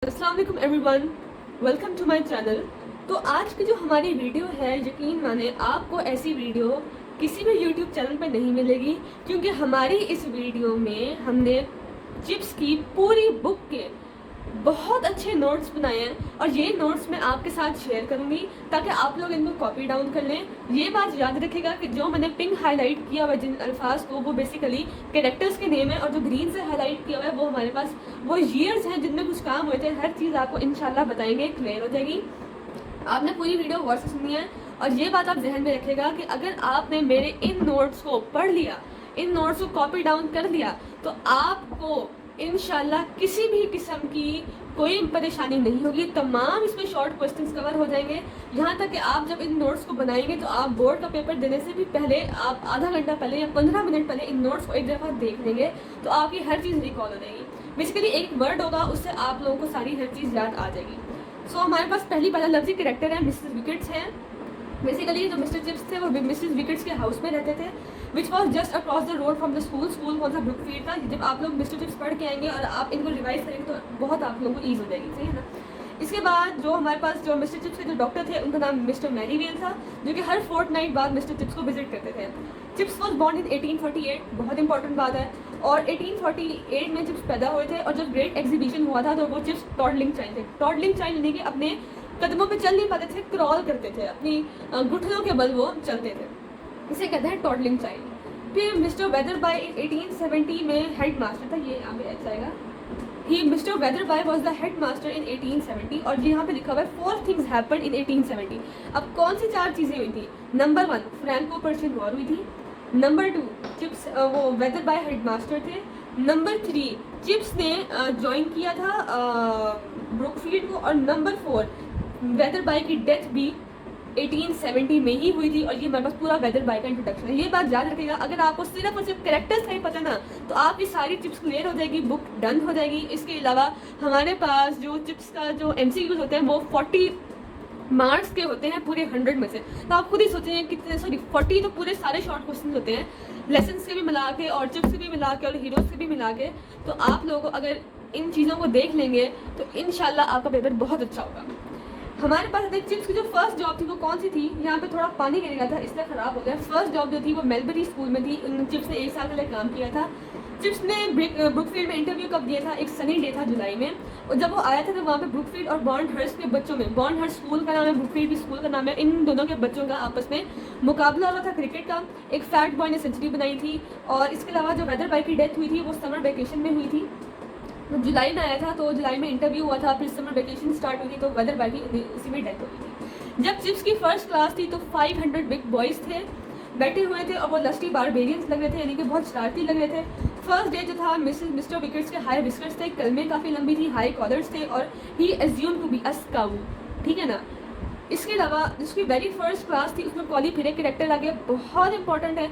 अस्सलाम वालेकुम everyone, welcome to my channel. तो आज की जो हमारी वीडियो है, यकीन माने आपको ऐसी वीडियो किसी भी यूट्यूब चैनल पे नहीं मिलेगी, क्योंकि हमारी इस वीडियो में हमने चिप्स की पूरी बुक के बहुत अच्छे नोट्स बनाए हैं और ये नोट्स मैं आपके साथ शेयर करूंगी ताकि आप लोग इनको कॉपी डाउन कर लें। ये बात याद रखिएगा कि जो मैंने पिंक हाईलाइट किया हुआ है जिन अल्फाज को, वो बेसिकली कैरेक्टर्स के नेम है, और जो ग्रीन से हाईलाइट किया हुआ है वो हमारे पास वो ईयर्स हैं जिनमें कुछ काम हुए थे। हर चीज़ आपको इंशाल्लाह बताएंगे, क्लियर हो जाएगी। आपने पूरी वीडियो गौर से सुनी है और ये बात आप जहन में रखिएगा कि अगर आपने मेरे इन नोट्स को पढ़ लिया, इन नोट्स को कॉपी डाउन कर लिया, तो आपको इंशाल्लाह किसी भी किस्म की कोई परेशानी नहीं होगी। तमाम इसमें शॉर्ट क्वेश्चंस कवर हो जाएंगे। यहाँ तक कि आप जब इन नोट्स को बनाएंगे तो आप बोर्ड का पेपर देने से भी पहले आप आधा घंटा पहले या 15 मिनट पहले इन नोट्स को एक दफ़ा देख लेंगे तो आपकी हर चीज़ रिकॉल हो जाएगी। बेसिकली एक वर्ड होगा, उससे आप लोगों को सारी हर चीज़ याद आ जाएगी। सो हमारे पास पहला लफ्ज़ी कैरेक्टर है मिसेस विकेट्स हैं। बेसिकली जो मिस्टर चिप्स थे वो मिसेस विकेट्स के हाउस में रहते थे, which was just across the road from the school. School कौन सा? ब्रुकफील्ड था। जब आप लोग मिस्टर चिप्स पढ़ के आएंगे और आप इनको रिवाइज करेंगे तो बहुत आप लोगों को ईज हो जाएगी, सही है ना। इसके बाद जो हमारे पास जो मिस्टर चिप्स के जो डॉक्टर थे उनका नाम मिस्टर मैरीवेल था, जो कि हर फोर्टनाइट बाद मिस्टर चिप्स को विजिट करते थे। चिप्स वॉज बॉर्न इन 1848, बहुत इंपॉर्टेंट बात है। और 1848 में चिप्स पैदा हुए थे और जब ग्रेट एग्जीबिशन हुआ था तो वो चिप्स टॉडलिंग चाइल्ड थे। टॉडलिंग चाइल्ड यानी कि अपने कदमों पे चल नहीं पाते थे, क्रॉल करते थे, अपनी घुटनों के बल वो चलते थे, इसे कहते हैं टॉडलिंग चाइल्ड। फिर मिस्टर वेदरबाई 1870 में हेड मास्टर था, ये यहाँ पे अच्छा आएगा। He mister Wetherby was the head master in 1870 और यहाँ पे लिखा हुआ है 4 थिंग्स हैपेंड इन 1870। अब कौन सी 4 चीज़ें हुई थी? नंबर 1 फ्रैंको पर्शियन वॉर हुई थी। नंबर 2 चिप्स वो वेदरबाई हेड मास्टर थे। नंबर 3 चिप्स ने ज्वाइन किया था ब्रुकफील्ड को। और नंबर 4 वेदरबाई की डेथ भी 1870 में ही हुई थी। और ये हमारे पास पूरा वेदरबाई का इंट्रोडक्शन है। ये बात याद रखिएगा, अगर आपको सिर्फ और सिर्फ कैरेक्टर्स नहीं पता ना तो आपकी सारी चिप्स क्लियर हो जाएगी, बुक डन हो जाएगी। इसके अलावा हमारे पास जो चिप्स का जो MCQs होते हैं वो 40 मार्क्स के होते हैं पूरे 100 में से। तो आप खुद ही सोचें कितने, सॉरी 40 तो पूरे सारे शॉर्ट क्वेश्चन होते हैं, लेसन के भी मिला के और चिप्स से भी मिला के और हीरोज से भी मिला के। तो आप लोग अगर इन चीज़ों को देख लेंगे तो इंशाल्लाह आपका पेपर बहुत अच्छा होगा। हमारे पास चिप्स की जो फर्स्ट जॉब थी वो कौन सी थी? यहाँ पे थोड़ा पानी गिर गया था इसलिए ख़राब हो गया। फर्स्ट जॉब जो थी वो मेलबरी स्कूल में थी। चिप्स ने 1 साल पहले काम किया था। चिप्स ने ब्रुकफील्ड में इंटरव्यू कब दिया था? एक सनी डे था जुलाई में, और जब वो आया था तो वहाँ पे ब्रुकफील्ड और बॉर्नहर्स्ट के बच्चों में, बॉर्नहर्स्ट स्कूल का नाम है, ब्रुकफील्ड भी स्कूल का नाम है, इन दोनों के बच्चों का आपस में मुकाबला हुआ था क्रिकेट का। एक फैट बॉय ने सेंचुरी बनाई थी। और इसके अलावा जो वेदरबाई की डेथ हुई थी वो समर वेकेशन में हुई थी, तो जुलाई में आया था, तो जुलाई में इंटरव्यू हुआ था, फिर समर वेकेशन स्टार्ट हुई थी तो वेदरबाई की इसी में डेथ हो गई थी। जब चिप्स की फर्स्ट क्लास थी तो 500 बिग बॉयज़ थे बैठे हुए थे और वो लस्टी बारबेरियंस लग रहे थे, यानी कि बहुत शरारती लग रहे थे। फर्स्ट डे जो था मिस्टर विकेट्स के हाई विस्कर्स थे, कलमें काफ़ी लंबी थी, हाई कॉलर्स थे और he assume to be a scout, ठीक है ना। इसके अलावा जिसकी वेरी फर्स्ट क्लास थी उसमें कॉली फिर एक कैरेक्टर आ गया, बहुत इंपॉर्टेंट है।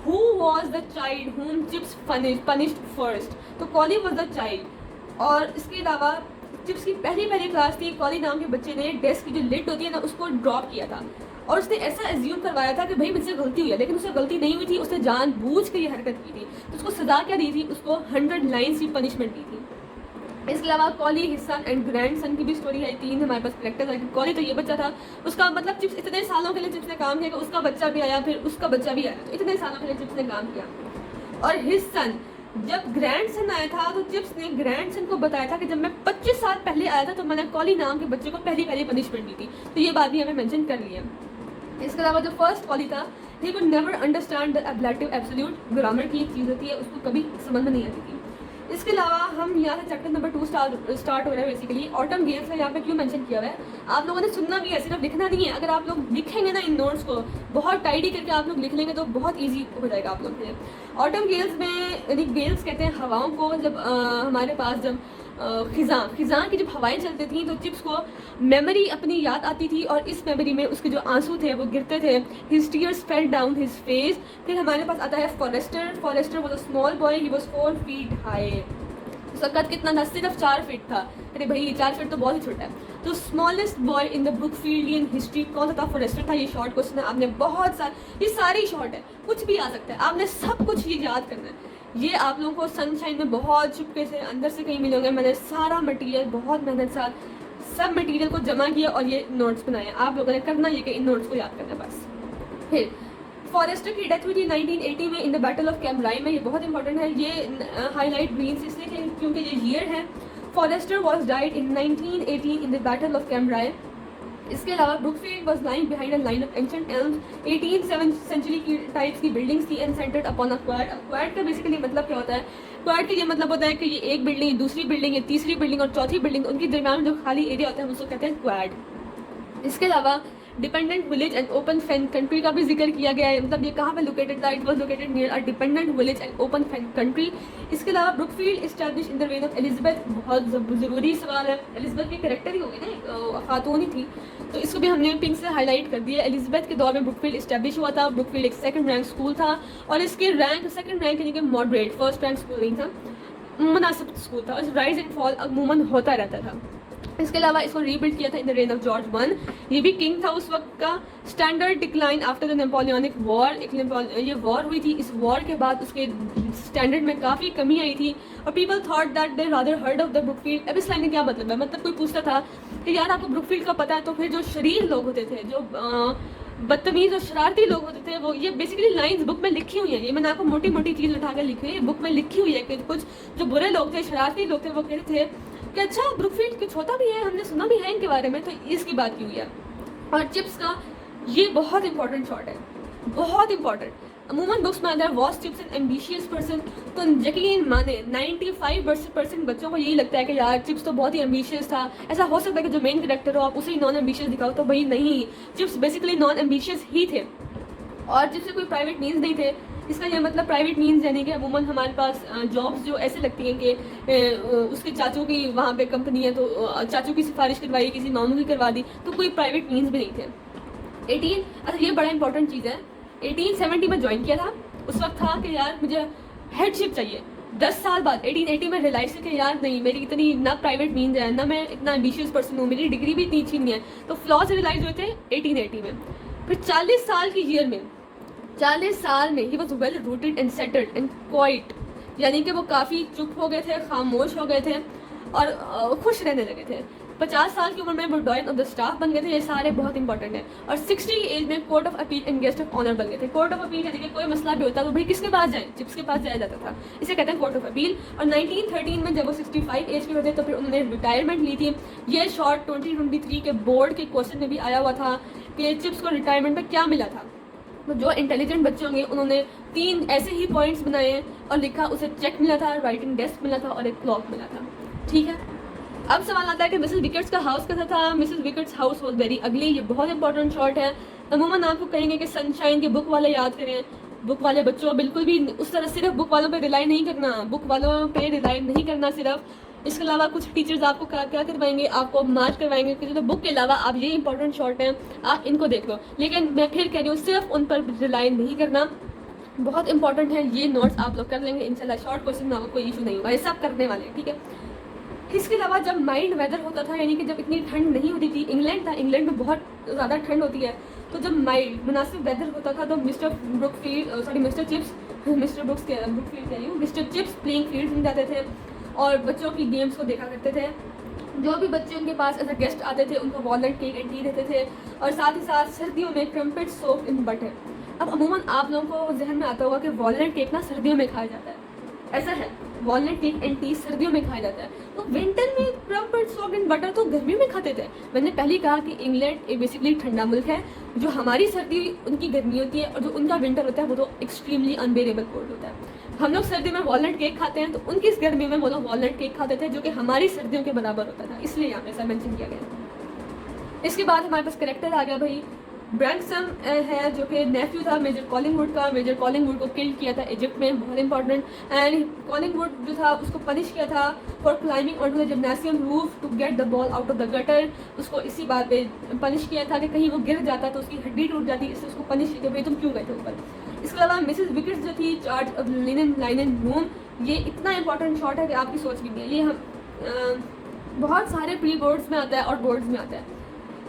Who was the child whom Chips punished first? तो कॉली was the child। और इसके अलावा चिप्स की पहली क्लास थी, कॉली नाम के बच्चे ने डेस्क की जो लिड होती है ना उसको ड्रॉप किया था और उसने ऐसा एज्यूम करवाया था कि भाई मुझसे गलती हुई है, लेकिन उससे गलती नहीं हुई थी, उसने जानबूझ के ये हरकत की थी। तो उसको सजा क्या दी थी? उसको 100 लाइन्स की पनिशमेंट दी थी। इसके अलावा Colley, his son and grandson की भी स्टोरी है। 3 हमारे पास करेक्टर है। कॉली तो ये बच्चा था, उसका मतलब चिप्स इतने सालों के लिए चिप्स ने काम किया कि उसका बच्चा भी आया, फिर उसका बच्चा भी आया, तो इतने सालों के लिए चिप्स ने काम किया। और हिज सन, जब ग्रैंड सन आया था तो चिप्स ने ग्रैंड सन को बताया था कि जब मैं 25 साल पहले आया था तो मैंने कॉली नाम के बच्चे को पहली पनिशमेंट दी थी, तो ये बात भी हमें मेंशन कर ली है। इसके अलावा जो फर्स्ट कॉली था, he could never understand the ablative absolute, grammar की एक चीज़ होती है उसको कभी समझ में नहीं आती थी। इसके अलावा हम यहाँ से चैप्टर नंबर 2 स्टार्ट हो रहा है। बेसिकली ऑटम गेम्स है, यहाँ पे क्यों मेंशन किया हुआ है आप लोगों ने सुनना भी है, सिर्फ लिखना नहीं है। अगर आप लोग लिखेंगे ना इन नोट्स को बहुत टाइडी करके आप लोग लिख लेंगे तो बहुत इजी हो जाएगा आप लोग के लिए। ऑटम गेल्स में, यानी गेल्स कहते हैं हवाओं को, जब हमारे पास जब खिज़ां की जब हवाएं चलती थी तो चिप्स को मेमोरी अपनी याद आती थी और इस मेमोरी में उसके जो आंसू थे वो गिरते थे। His tears fell down his face. फिर हमारे पास आता है Forrester was a small boy, he was 4 feet high. उसका कद कितना था? सिर्फ 4 फीट था। अरे भाई 4 फीट तो बहुत ही छोटा है। तो smallest boy in the Brookfieldian history कौन सा था? फॉरेस्टर था। ये शॉर्ट क्वेश्चन है, आपने बहुत सारे, ये सारी शॉर्ट है, कुछ भी आ सकता है, आपने सब कुछ ये याद करना है। ये आप लोगों को सनशाइन में बहुत चुपके से अंदर से कहीं मिलोगे। मैंने सारा मटेरियल बहुत मेहनत से सब मटेरियल को जमा किया और ये नोट्स बनाए। आप लोगों ने करना ये कि इन नोट्स को याद करना बस। फिर फॉरेस्टर की डेथ हुई थी 1980 में इन द बैटल ऑफ कैम्ब्राई में। ये बहुत इंपॉर्टेंट है, ये हाईलाइट ग्रीन से इसलिए क्योंकि ये ईयर है। Forrester was died in 1918 in the battle of Cambrai. इसके अलावा Brookfield was lying behind a line of ancient elms. 18th century की टाइप्स की बिल्डिंग्स थी and centred upon a quad. अब क्वाड का बेसिकली मतलब क्या होता है? क्वाड का ये मतलब होता है कि ये एक बिल्डिंग, दूसरी बिल्डिंग, तीसरी बिल्डिंग और चौथी बिल्डिंग, उनके दरमियान जो खाली एरिया होता है उसको कहते हैं क्वाड। इसके अलावा dependent village and open fan country का भी जिक्र किया गया है। मतलब ये कहाँ पे लोकेटेड था? It was located near a dependent village and open fan country. इसके अलावा Brookfield establish in the rain of Elizabeth. बहुत ज़रूरी सवाल है, एलिजाबेथ की कैरेक्टर ही होगी ना, खातून ही थी, तो इसको भी हमने पिंक से हाईलाइट कर दिया। एलिजाबेथ के दौर में ब्रुकफील्ड इस्टेब्लिश हुआ था। ब्रुकफील्ड एक सेकंड रैंक स्कूल था और इसके रैंक सेकंड रैंक यानी कि मॉडरेट, फर्स्ट रैंक स्कूल नहीं था, मुनासिब स्कूल था। और राइज एंड फॉल अमूमन होता रहता था। इसके अलावा इसको रीबिल्ड किया था in the rain of George one. ये भी किंग था उस वक्त का। Standard decline after the Napoleonic war. ये वॉर हुई थी, इस वॉर के बाद उसके स्टैंडर्ड में काफ़ी कमी आई थी और people thought that they rather heard of the Brookfield. अब इस लाइन का क्या मतलब है? मतलब कोई पूछता था कि यार आपको ब्रुकफील्ड का पता है, तो फिर जो शरीर लोग होते थे, जो बदतमीज़ और शरारती लोग होते थे, वो ये बेसिकली लाइंस बुक में लिखी हुई है। ये मैंने आपको मोटी मोटी चीज़ उठा कर लिखी हुई है, बुक में लिखी हुई है कि कुछ जो बुरे लोग थे, शरारती लोग थे, वो कहते थे कि अच्छा ब्रुकफील्ड कुछ होता भी है, हमने सुना भी है इनके बारे में, तो इसकी बात की हुई है। और चिप्स का ये बहुत इंपॉर्टेंट शॉट है, बहुत इंपॉर्टेंट। अमूमन बुक्स में आता है was chips N ambitious person. तो यकीन माने 95% बच्चों को यही लगता है कि यार चिप्स तो बहुत ही एम्बिशियस था। ऐसा हो सकता है कि जो मेन करेक्टर हो आप उसे ही नॉन एम्बिशियस दिखाओ, तो भाई नहीं, चिप्स बेसिकली नॉन एम्बिशियस ही थे और चिप्स से कोई प्राइवेट मीन्स नहीं थे। इसका यह मतलब प्राइवेट मीन्स यानी कि अमूमन हमारे पास जॉब्स जो ऐसे लगती हैं कि उसके चाचू की वहाँ पे कंपनी है तो चाचू की सिफारिश करवाई, किसी मामू की करवा दी, तो कोई प्राइवेट मीन्स भी नहीं थे। अच्छा ये बड़ा इंपॉर्टेंट चीज़ है, 1870 में ज्वाइन किया था। उस वक्त था कि यार मुझे हेडशिप चाहिए। 10 साल बाद 1880 में रियलाइज किया कि यार नहीं, मेरी इतनी ना प्राइवेट मीन्स है, ना मैं इतना एम्बिशियस पर्सन हूँ, मेरी डिग्री भी इतनी अच्छी नहीं है। तो फ्लॉज रियलाइज हुए थे 1880 में। फिर 40 साल की ईयर में, 40 साल में he was well rooted and settled and quite, यानी कि वो काफ़ी चुप हो गए थे, खामोश हो गए थे और खुश रहने लगे थे। 50 साल की उम्र में वो डॉयन ऑफ द स्टाफ बन गए थे। ये सारे बहुत इंपॉर्टेंट हैं। और 60 की एज में court of appeal and guest of honour बन गए थे। कोर्ट ऑफ अपील यानी कि कोई मसला भी होता तो भाई किसके पास जाए? चिप्स के पास जाया जाता था, इसे कहते हैं कोर्ट ऑफ अपील। और 1913 में जब वो 65 एज के होते तो फिर उन्होंने रिटायरमेंट ली थी। ये शॉर्ट 2023 के बोर्ड के क्वेश्चन में भी आया हुआ था कि चिप्स को रिटायरमेंट में क्या मिला था। तो जो इंटेलिजेंट बच्चे होंगे उन्होंने 3 ऐसे ही पॉइंट्स बनाए और लिखा उसे चेक मिला था, राइटिंग डेस्क मिला था और एक क्लॉक मिला था। ठीक है, अब सवाल आता है कि मिसेस विकेट्स का हाउस कैसा था? Mrs wickets house was very ugly. ये बहुत इंपॉर्टेंट शॉर्ट है। अमूमन आपको कहेंगे कि सनशाइन के बुक वाले याद करें। बुक वाले बच्चों बिल्कुल भी उस तरह सिर्फ बुक वालों पे रिलाई नहीं करना, बुक वालों पे रिलाई नहीं करना सिर्फ। इसके अलावा कुछ टीचर्स आपको क्या करवाएंगे? आपको मार्क करवाएंगे कि जो बुक के अलावा आप ये इंपॉर्टेंट शॉर्ट हैं आप इनको देख लो। लेकिन मैं फिर कह रही हूँ सिर्फ उन पर रिलाई नहीं करना, बहुत इंपॉर्टेंट है। ये नोट्स आप लोग कर लेंगे इंशाल्लाह। शॉर्ट क्वेश्चन में आपको कोई इशू नहीं होगा, ये सब करने वाले हैं। ठीक है, इसके अलावा जब माइल्ड वेदर होता था, यानी कि जब इतनी ठंड नहीं होती थी, इंग्लैंड था, इंग्लैंड में बहुत ज़्यादा ठंड होती है, तो जब माइल्ड मुनासिब वेदर होता था तो मिस्टर चिप्स प्लेइंग फील्ड में जाते थे और बच्चों की गेम्स को देखा करते थे। जो भी बच्चे उनके पास एज अ गेस्ट आते थे उनको वॉलनट केक एंड टी देते थे और साथ ही साथ सर्दियों में क्रम्पेट सोप इन बटर। अब अमूमन आप लोगों को जहन में आता होगा कि वॉलनट केक ना सर्दियों में खाया जाता है, ऐसा है, वॉलनट केक एंड टी सर्दियों में खाया जाता है। तो विंटर में क्रम्पेट सोप इन बटर तो गर्मियों में खाते थे। मैंने पहले ही कहा कि इंग्लैंड एक बेसिकली ठंडा मुल्क है, जो हमारी सर्दी उनकी गर्मी होती है और जो उनका विंटर होता है वो तो एक्सट्रीमली अनबेरेबल कोल्ड होता है। हम लोग सर्दी में वॉलनट केक खाते हैं तो उनकी इस गर्मी में वो लोग वॉलनट केक खाते थे जो कि हमारी सर्दियों के बराबर होता था, इसलिए यहाँ पे ऐसा मेंशन किया गया। इसके बाद हमारे पास करेक्टर आ गया भाई ब्रैंकसम है जो कि नेफ्यू था मेजर कॉलिंगवुड का। मेजर कॉलिंगवुड को किल किया था इजिप्ट में, बहुत इंपॉर्टेंट। एंड कॉलिंगवुड जो था उसको पनिश किया था for climbing on to the gymnasium roof to get the ball out of the gutter. उसको इसी बात पे पनिश किया था कि कहीं वो गिर जाता तो उसकी हड्डी टूट जाती, इससे उसको पनिश किया भाई तुम क्यों गए थे ऊपर। इसके अलावा मिसेस विकेट्स जो थी चार्ज ऑफ लाइन रूम, ये इतना इंपॉर्टेंट शॉट है कि आपकी सोच भी नहीं है। ये हम बहुत सारे प्री बोर्ड्स में आता है और बोर्ड्स में आता है।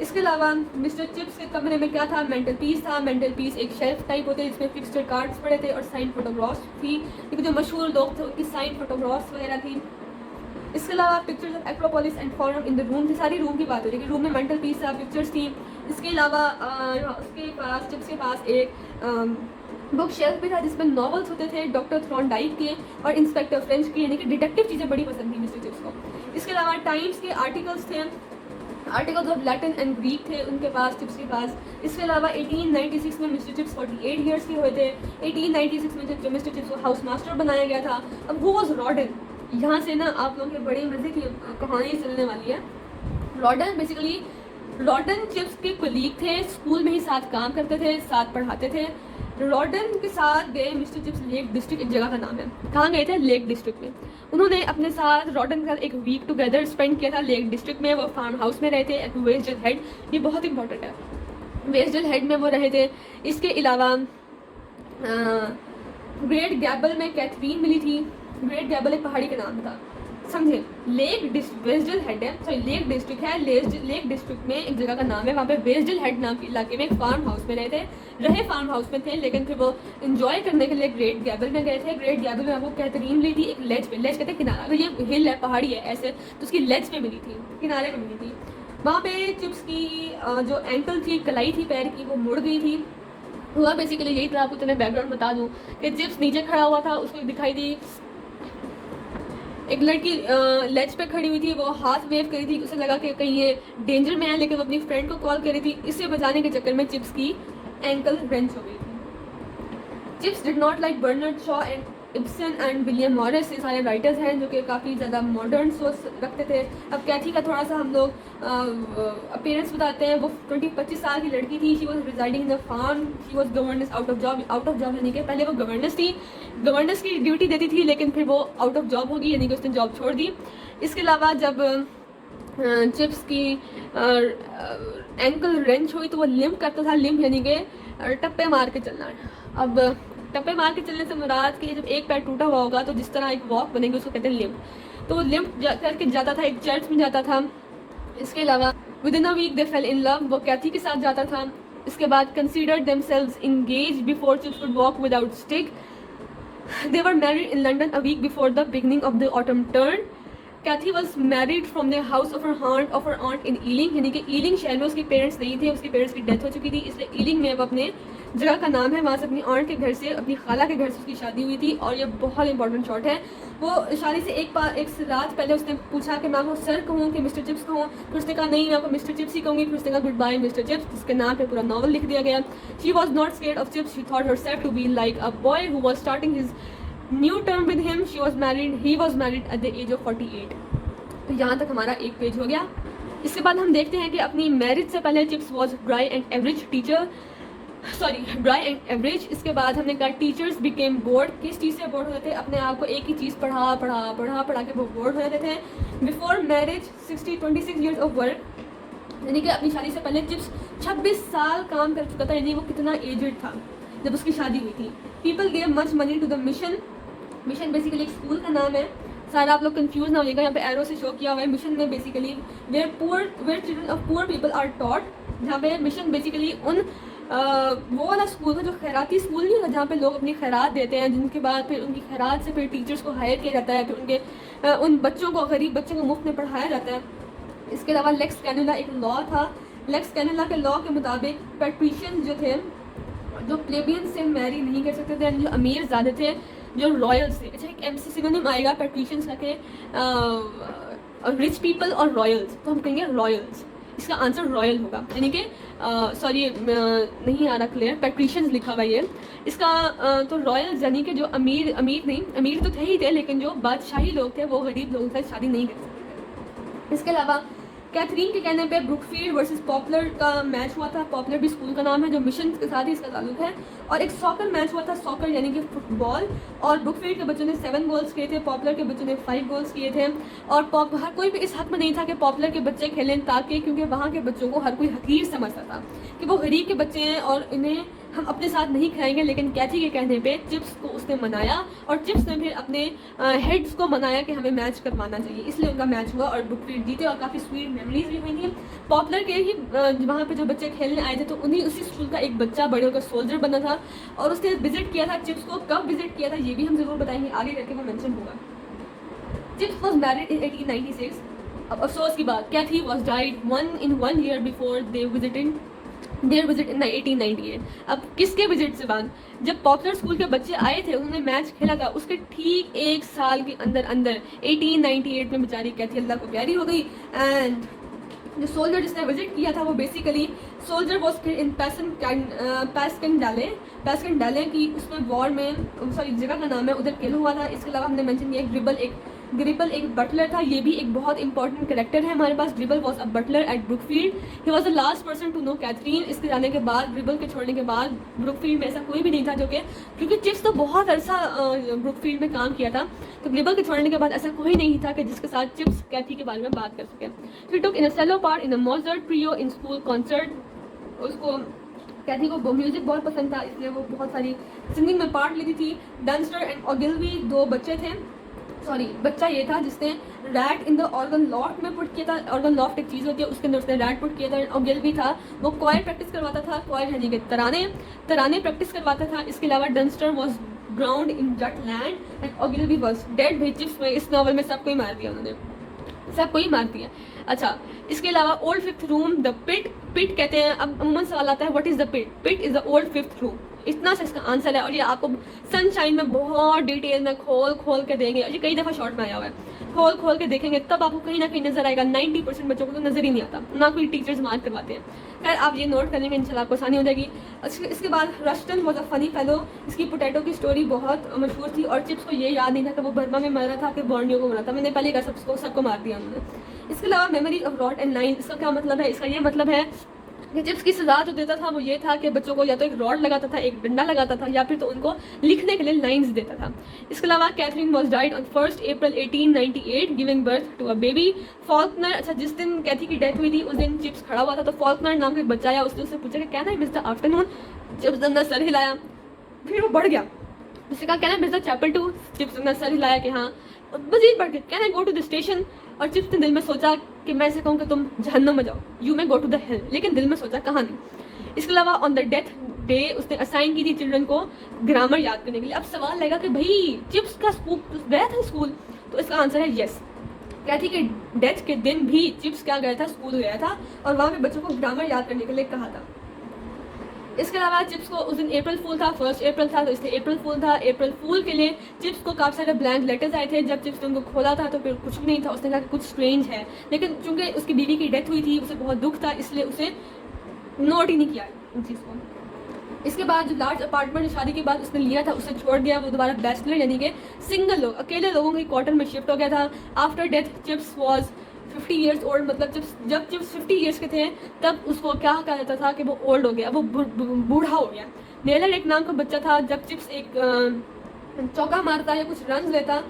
इसके अलावा मिस्टर चिप्स के कमरे में क्या था, मेंटल पीस था। मेंटल पीस एक शेल्फ टाइप होते हैं जिसमें फिक्स्ड कार्ड्स पड़े थे और साइन फोटोग्राफ्स थी, क्योंकि जो मशहूर लोग थे उनकी साइन फोटोग्राफ्स वगैरह थी। इसके अलावा pictures of Acropolis and forum in the room थी। सारी रूम की बात हो रही है कि रूम में मेंटल पीस था, पिक्चर्स थी। इसके अलावा उसके पास चिप्स के पास एक बुक शेल्फ भी था जिसमें नॉवेल्स होते थे डॉक्टर थ्रॉनडाइक के और इंस्पेक्टर फ्रेंच के, यानी कि डिटेक्टिव चीज़ें बड़ी पसंद थी मिस्टर चिप्स को। इसके अलावा टाइम्स के आर्टिकल्स थे, articles of Latin and Greek थे उनके पास, चिप्स के पास। इसके अलावा 1896 में मिस्टर चिप्स 48 ईयर्स के हुए थे। 1896 में जब मिस्टर चिप्स को हाउस मास्टर बनाया गया था। अब हु वाज रॉडन, यहाँ से ना आप लोगों के बड़े मज़े की कहानी चलने वाली है। रॉडन बेसिकली, रॉडन चिप्स के कुलीग थे, स्कूल में ही साथ काम करते थे, साथ पढ़ाते थे। रॉडन के साथ गए मिस्टर चिप्स लेक डिस्ट्रिक्ट, एक जगह का नाम है। कहाँ गए थे? लेक डिस्ट्रिक्ट में। उन्होंने अपने साथ रॉडन के साथ एक वीक टुगेदर स्पेंड किया था लेक डिस्ट्रिक्ट में। वो फार्म हाउस में रहे थे एट वेस्टडेल हेड, ये बहुत इंपॉर्टेंट है, वेस्टडेल हेड में वो रहे थे। इसके अलावा ग्रेट गैबल में कैथरीन मिली थी। ग्रेट गैबल एक पहाड़ी का नाम था, समझे। वेस्टडेल हेड है, सॉरी लेक डिस्ट्रिक्ट है, लेक डिस्ट्रिक्ट में एक जगह का नाम है। वहाँ पे वेस्टडेल हेड नाम के इलाके में एक फार्म हाउस में रहे फार्म हाउस में थे, लेकिन फिर वो एंजॉय करने के लिए ग्रेट गैबल में गए थे। ग्रेट गैबल में आपको कैथरीन मिली थी एक लेज पे, लेज कहते हैं किनारा, अगर ये हिल है, पहाड़ी है ऐसे, तो उसकी लेज पे मिली थी, किनारे पे मिली थी। वहाँ पे चिप्स की जो एंकल थी, कलाई थी पैर की, वो मुड़ गई थी। हुआ बेसिकली यही था, आपको तो मैं बैकग्राउंड बता दूँ कि चिप्स नीचे खड़ा हुआ था, उसको दिखाई दी एक लड़की लेज पे खड़ी हुई थी, वो हाथ वेव करी थी, उसे लगा कि कहीं ये डेंजर में है, लेकिन वो अपनी फ्रेंड को कॉल करी थी। इससे बचाने के चक्कर में चिप्स की एंकल रेंच हो गई थी। Chips did not like Bernard Shaw and Ibsen and William Morris, ये सारे राइटर्स हैं जो कि काफ़ी ज़्यादा मॉडर्न सोच रखते थे। अब कैथी का थोड़ा सा हम लोग अपीयरेंस बताते हैं। वो 25 साल की लड़की थी। She was residing in the farm, she was governance out of job यानी कि पहले वो गवर्नेंस थी, गवर्नेंस की ड्यूटी देती थी, लेकिन फिर वो आउट ऑफ जॉब होगी, यानी कि उसने जॉब छोड़ दी। इसके अलावा जब चिप्स की एंकल रेंच हुई तो वो लिम्प करता था, लिम्प यानी कि टप्पे मार के चलना। अब टप्पे मार के चलने से मुराद कि जब एक पैर टूटा हुआ होगा तो जिस तरह एक वॉक बनेगी उसको कहते हैं लिम्प। तो वो लिम्प करके जाता था, एक चर्च में जाता था। इसके अलावा within a week they fell in love, वो कैथी के साथ जाता था। इसके बाद considered themselves engage before Chips could walk without stick. They were married in London a week before the beginning of the autumn term. Kathie was married from the house of her aunt in Ealing, यानी कि ailing शहर में उसके parents नहीं थे, उसके parents की death हो चुकी थी, इसलिए ईलिंग में वो अपने जगह का नाम है, वहाँ से अपनी ऑन्ट के घर से, अपनी खाला के घर से उसकी शादी हुई थी। और ये बहुत इंपॉर्टेंट शॉट है। वो शादी से एक रात पहले उसने पूछा कि मैं आपको सर कहूँ कि मिस्टर चिप्स कहूँ, फिर उसने कहा नहीं मैं आपको मिस्टर चिप्स ही कहूँगी। फिर उसने कहा गुड बाय मिस्टर चिप्स, जिसके नाम पे पूरा नॉवल लिख दिया गया। She was not scared of Chips, she thought herself to be like a boy who was starting his new term with him. He was married at the age of 48। तो यहाँ तक हमारा एक पेज हो गया। इसके बाद हम देखते हैं कि अपनी मैरिज से पहले chips was dry and average. इसके बाद हमने कहा टीचर्स बिकेम बोर्ड, किस चीज़ से बोर्ड होते थे? अपने आप को एक ही चीज़ पढ़ा के वो बोर्ड हो जाते थे। Before marriage 26 years of work, यानी कि अपनी शादी से पहले चिप्स 26 साल काम कर चुका था, यानी वो कितना एजेड था जब उसकी शादी हुई थी। People gave much money to the mission, mission basically एक स्कूल का नाम है, सारा आप लोग कंफ्यूज ना होइएगा, यहाँ पे एरो से शो किया हुआ है। मिशन में basically where children of poor people are taught, जहाँ पे मिशन बेसिकली उन वो वाला स्कूल था जो खैराती स्कूल नहीं होता, जहाँ पे लोग अपनी खैरात देते हैं, जिनके बाद फिर उनकी खैरात से फिर टीचर्स को हायर किया जाता है, फिर उनके उन बच्चों को, गरीब बच्चों को मुफ्त में पढ़ाया जाता है। इसके अलावा लेक्स कैनुला एक लॉ था। लेक्स कैनुला के लॉ के मुताबिक पैट्रिशियन जो थे, जो प्लेबियन से मैरी नहीं कर सकते थे, जो अमीर ज़्यादा थे, जो रॉयल्स थे। अच्छा, एक MC सिनोनिम आएगा पैट्रिशियंस के, रिच पीपल और रॉयल्स, तो हम कहेंगे रॉयल्स। इसका आंसर रॉयल होगा, यानी कि सॉरी नहीं आ रहा क्लियर, पैट्रिशियंस लिखा हुआ ये इसका। तो रॉयल्स यानी कि जो अमीर तो थे ही थे, लेकिन जो बादशाही लोग थे वो गरीब लोगों से शादी नहीं कर सकते थे। इसके अलावा कैथरीन के कहने पे ब्रुकफील्ड वर्सेस पॉपुलर का मैच हुआ था। पॉपुलर भी स्कूल का नाम है जो मिशन के साथ ही इसका ताल्लुक है। और एक सॉकर मैच हुआ था, सॉकर यानी कि फुटबॉल, और ब्रुकफील्ड के बच्चों ने 7 गोल्स किए थे, पॉपुलर के बच्चों ने 5 गोल्स किए थे। और हर कोई भी इस हक में नहीं था कि पॉपुलर के बच्चे खेलें, ताकि क्योंकि वहाँ के बच्चों को हर कोई हकीर समझता था कि वो गरीब के बच्चे हैं और इन्हें हम अपने साथ नहीं खिलाएंगे, लेकिन कैथी के कहने पे चिप्स को उसने मनाया और चिप्स ने फिर अपने हेड्स को मनाया कि हमें मैच करवाना चाहिए, इसलिए उनका मैच हुआ और बुकफील्ड जीते और काफ़ी स्वीट मेमोरीज भी हुई थी। पॉपुलर के ही वहाँ पे जो बच्चे खेलने आए थे तो उसी स्कूल का एक बच्चा बड़े होकर सोल्जर बना था और उसने विजिट किया था चिप्स को। कब विजिट किया था ये भी हम जरूर बताएंगे, आगे करके वो मेंशन होगा। Chips was married in 1896। अब अफसोस की बात, Kathie was died in one year before their visit in 1898। अब किसके विजिट से बाद, जब पॉपुलर स्कूल के बच्चे आए थे उन्होंने मैच खेला था, उसके ठीक 1 साल के अंदर 1898 में बेचारी कैथी अल्लाह को प्यारी हो गई। एंड जो सोल्जर जिसने विजिट किया था वो बेसिकली सोल्जर वॉज इन पैसकंडाले की उसमें वॉर में, सॉरी जगह का नाम है, उधर किल हुआ था। इसके अलावा हमने मेंशन किया ग्रिबल एक बटलर था, ये भी एक बहुत इंपॉर्टेंट कैरेक्टर है हमारे पास। Gribble was a butler at Brookfield, he was the last person to know Katherine. इसके जाने के बाद, ग्रिबल के छोड़ने के बाद ब्रुकफील्ड में ऐसा कोई भी नहीं था जो कि, क्योंकि चिप्स तो बहुत अरसा ब्रुकफील्ड में काम किया था, तो ग्रिबल के छोड़ने के बाद ऐसा कोई नहीं था कि जिसके साथ चिप्स कैथी के बारे में बात कर सके। He took in a cello part in a Mozart trio in school concert. उसको कैथी को म्यूजिक बहुत पसंद था, इसलिए वो बहुत सारी सिंगिंग में पार्ट लेती थी। डंस्टर एंड ओगिलवी 2 बच्चे थे, बच्चा ये था जिसने rat in the organ loft में पुट किया था। ऑर्गन लॉफ्ट एक चीज़ होती है, उसके अंदर उसने रैट पुट किया था। ओगिलवी था वो क्वायर प्रैक्टिस करवाता था, क्वायर यानी कि तराने प्रैक्टिस करवाता था। इसके अलावा Dunster was ground in Jutland and Ogilvie was dead. भाई चिप्स में इस नॉवल में सबको ही मार दिया उन्होंने, सबको ही मार दिया। अच्छा, इसके अलावा old 5th room, the pit कहते हैं। अब अमूमन सवाल आता है what is the pit is the old 5th room, इतना सा इसका आंसर है। और ये आपको सनशाइन में बहुत डिटेल में खोल के देंगे, और ये कई दफ़ा शॉर्ट में आया हुआ है, खोल के देखेंगे तब आपको कहीं ना कहीं नजर आएगा। 90% बच्चों को तो नजर ही नहीं आता, ना कोई टीचर्स मार्क करवाते हैं। खैर आप ये नोट कर लेंगे, इंशाल्लाह आपको आसानी हो जाएगी। इसके बाद Roston was a funny fellow, इसकी पोटैटो की स्टोरी बहुत मशहूर थी और चिप्स को ये याद नहीं था कि वो बर्मा में मर रहा था कि बोर्नियो को मरा था। मैंने पहले कहा सबको मार दिया उन्होंने। इसके अलावा memories of rod and line, इसका क्या मतलब है? इसका ये मतलब है कि चिप्स की सजा जो देता था वो ये था कि बच्चों को या तो एक रॉड लगाता था, एक डंडा लगाता था, या फिर तो उनको लिखने के लिए लाइंस देता था। इसके अलावा Katherine was died on 1 April 1898 giving birth to a baby. Faulkner, अच्छा जिस दिन कैथी की डेथ हुई थी उस दिन चिप्स खड़ा हुआ था, तो फॉल्कनर नाम का एक बच्चा आया, उसने उससे पूछा कि कहना है मिस्टर आफ्टरनून। चिप्स ने सर हिलाया, फिर वो बढ़ गया, उससे कहा कहना है मिस्टर चैपल टू। चिप्स ने सर हिलाया कि हाँ, मजीद बढ़ गया, कहना है गो टू द स्टेशन। और चिप्स ने दिल में सोचा कि मैं ऐसे कहूँ कि तुम जहन्नम में जाओ, you may go to the hell, लेकिन दिल में सोचा कहाँ नहीं। इसके अलावा ऑन द डेथ डे उसने असाइन की थी चिल्ड्रन को ग्रामर याद करने के लिए। अब सवाल लगेगा कि भाई चिप्स का स्कूल गया था स्कूल, तो इसका आंसर है येस। कैथी के डेथ के दिन भी चिप्स क्या गया था, स्कूल गया था और वहाँ पे बच्चों को ग्रामर याद करने के लिए कहा था। इसके अलावा चिप्स को उस दिन अप्रैल फूल था, 1 अप्रैल था, तो इसलिए अप्रैल फूल था। अप्रैल फूल के लिए चिप्स को काफ़ी सारे ब्लैंक लेटर्स आए थे। जब चिप्स ने उनको खोला था तो फिर कुछ भी नहीं था, उसने कहा कि कुछ स्ट्रेंज है, लेकिन चूंकि उसकी बीवी की डेथ हुई थी उसे बहुत दुख था, इसलिए उसे नोट ही नहीं किया उन चीज़ को। इसके बाद जो लार्ज अपार्टमेंट शादी के बाद उसने लिया था उसे छोड़ दिया, वो दोबारा बैचलर यानी कि सिंगल लोग, अकेले लोगों के क्वार्टर में शिफ्ट हो गया था। After death chips was 50 years old, मतलब जब चिप्स 50 ईयर्स के थे तब उसको क्या कहा जाता था कि वो ओल्ड हो गया, वो बूढ़ा हो गया। नेलर एक नाम का बच्चा था, जब चिप्स एक चौका मारता या कुछ रन लेता,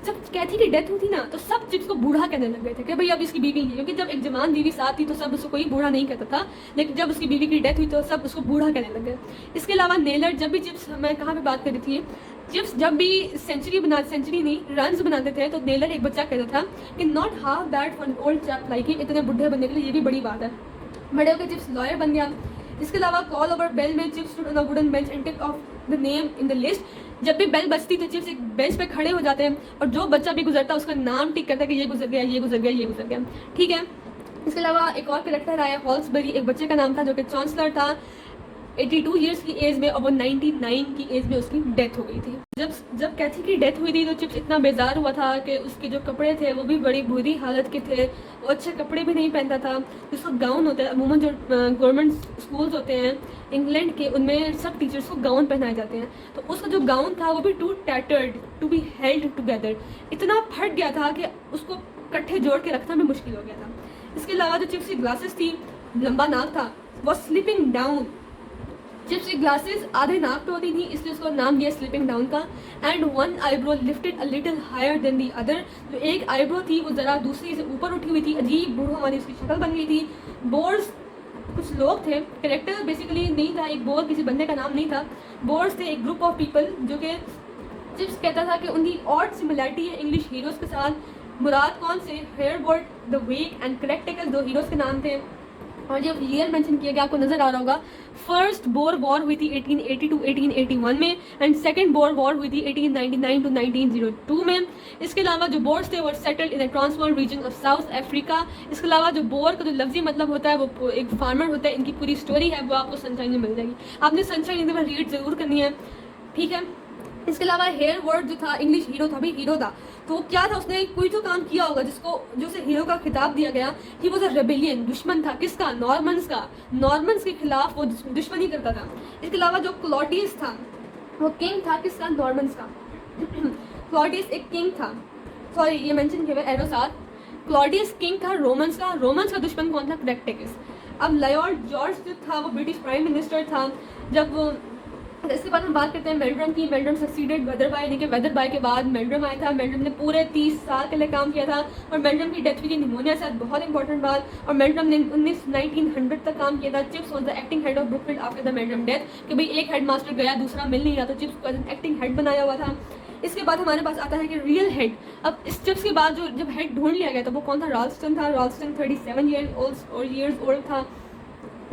जब कैथी की डेथ हुई थी ना तो सब चिप्स को बूढ़ा कहने लग गए थे कि भाई अब इसकी बीवी है, क्योंकि जब एक जवान बीवी साथ थी तो सब उसको कोई बूढ़ा नहीं कहता था, लेकिन जब उसकी बीवी की डेथ हुई तो सब उसको बूढ़ा कहने लग गए। इसके अलावा नेलर, जब भी चिप्स, मैं कहाँ पे बात कर रही थी, चिप्स जब भी सेंचुरी नहीं रन्स बनाते थे तो नेलर एक बच्चा कहता था कि not half bad for old chap like him, इतने बुढ़े बनने के लिए ये भी बड़ी बात है। बड़े होकर चिप्स लॉयर बन गया। इसके अलावा कॉल ओवर बेल में chips stood on a wooden bench and tick of the name in the list. जब भी बेल बजती तो चिप्स एक बेंच पे खड़े हो जाते हैं और जो बच्चा भी गुजरता है उसका नाम टिक करता है कि ये गुजर गया, ये गुजर गया, ये गुजर गया, ठीक है। इसके अलावा एक और कैरेक्टर आया हॉल्सबरी, एक बच्चे का नाम था जो कि चांसलर था। 82 ईयर्स की एज में और वो 99 की एज में उसकी डेथ हो गई थी। जब कैथी की डेथ हुई थी तो चिप्स इतना बेजार हुआ था कि उसके जो कपड़े थे वो भी बड़ी बुरी हालत के थे, वो अच्छे कपड़े भी नहीं पहनता था। जिसका गाउन होता है, अमूमन जो गवर्नमेंट स्कूल्स होते हैं इंग्लैंड के, उनमें सब टीचर्स को गाउन पहनाए जाते हैं, तो उसका जो गाउन था वो भी too tattered to be held together, इतना फट गया था कि उसको इकट्ठे जोड़ के रखना भी मुश्किल हो गया था। इसके अलावा जो चिप्स की ग्लासेस थी, लंबा नाक था, वो स्लिपिंग डाउन। चिप्स की ग्लासेस आधे नाक पे होती थी इसलिए उसको नाम दिया स्लिपिंग डाउन का। And one eyebrow lifted a little higher than the other, जो एक आईब्रो थी वो ज़रा दूसरी से ऊपर उठी हुई थी, अजीब बूढ़ों वाली उसकी शक्ल बन गई थी। बोर्ड्स कुछ लोग थे, कैरेक्टर बेसिकली नहीं था, एक बोर किसी बंदे का नाम नहीं था, बोर्स थे एक ग्रुप ऑफ पीपल जो कि चिप्स कहता था कि उनकी ऑड सिमिलरिटी है इंग्लिश हीरोज़ के साथ। मुराद कौन से, हेयरबर्ट, द वीक एंड करेक्टिकल दो हीरोज़ के नाम थे। और जब ईयर मेंशन किया गया आपको नजर आ रहा होगा, फर्स्ट बोर वॉर हुई थी 1880 टू 1881 में एंड सेकंड बोर वॉर हुई थी 1899 टू 1902 में। इसके अलावा जो बोर्स थे वो settled in the Transvaal region of South Africa. इसके अलावा जो बोर का जो लफ्जी मतलब होता है वो एक फार्मर होता है। इनकी पूरी स्टोरी है वो आपको सनशाइन में मिल जाएगी, आपने सनशाइन में रीड जरूर करनी है, ठीक है। इसके अलावा हेयर वर्ड जो था इंग्लिश हीरो था, भी हीरो था, तो वो क्या था, उसने कोई तो काम किया होगा जिसको जो उसे हीरो का खिताब दिया गया। ही वाज अ रेबेलियन, दुश्मन था किसका, नॉर्मन्स का, नॉर्मन्स के खिलाफ वो दुश्मनी करता था। इसके अलावा जो क्लॉडियस था वो किंग था किसका, नॉर्मन्स का। क्लॉडियस एक किंग था, सॉरी ये मेंशन किया हुआ एरो साथ, क्लॉडियस किंग था रोमन्स का, रोमन्स का दुश्मन कौन था, क्रेक्टिकस। अब लॉर्ड जॉर्ज जो था वो ब्रिटिश प्राइम मिनिस्टर था। जब वो इसके बाद हम बात करते हैं मेल्ड्रम की। मेल्ड्रम सक्सीडेड वेदरबाय, यानी कि वेदरबाय के बाद मेल्ड्रम आया था। मेल्ड्रम ने पूरे 30 साल के लिए काम किया था और मेल्ड्रम की डेथ हुई थी निमोनिया से, बहुत इंपॉर्टेंट बात। और मेल्ड्रम ने 1900 तक काम किया था। Chips was the acting head of Brookfield after the Meldrum death, कि भाई एक हेड मास्टर गया दूसरा मिल नहीं रहा तो चिप्स को एक्टिंग हेड बनाया हुआ था। इसके बाद हमारे पास आता है कि रियल हेड। अब इस चिप्स के बाद जो जब हेड ढूंढ लिया गया था वो कौन था, राल्स्टन था। राल्स्टन 37 ईयर्स ओल्ड था।